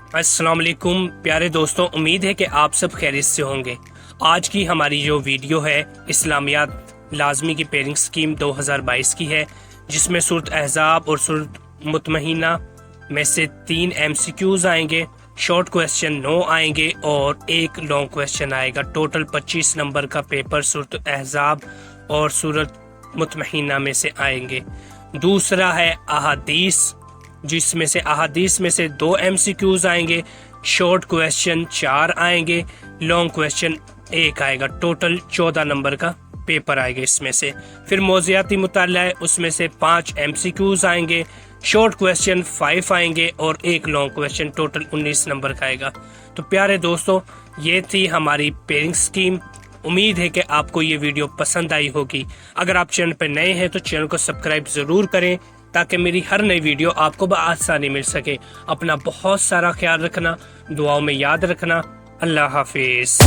अस्सलाम वालेकुम प्यारे दोस्तों, उम्मीद है कि आप सब खैरियत से होंगे। आज की हमारी जो वीडियो है इस्लामियात लाजमी की पेयरिंग स्कीम 2022 की है, जिसमें सूरत अहज़ाब और सूरत मुतमहीना में से 3 MCQs आएंगे, शॉर्ट क्वेश्चन 9 आएंगे और एक लॉन्ग क्वेश्चन आएगा। टोटल 25 नंबर का पेपर सूरत अहज़ाब और सूरत मुतमहीना में से आएंगे। दूसरा है अहादीस, जिसमें से अहादीस में से 2 MCQs आएंगे, शॉर्ट क्वेश्चन 4 आएंगे, लॉन्ग क्वेश्चन 1 आएगा। टोटल 14 नंबर का पेपर आएगा इसमें से। फिर मौज़ियाती मुताला है, उसमें से 5 MCQs आएंगे, शॉर्ट क्वेश्चन 5 आएंगे और एक लॉन्ग क्वेश्चन। टोटल 19 नंबर का आएगा। तो प्यारे दोस्तों, ये थी हमारी पेयरिंग स्कीम। उम्मीद है कि आपको ये वीडियो पसंद आई होगी। अगर आप चैनल पर नए हैं तो चैनल को सब्सक्राइब ज़रूर करें ताकि मेरी हर नई वीडियो आपको बआसानी मिल सके। अपना बहुत सारा ख्याल रखना, दुआओं में याद रखना। अल्लाह हाफिज।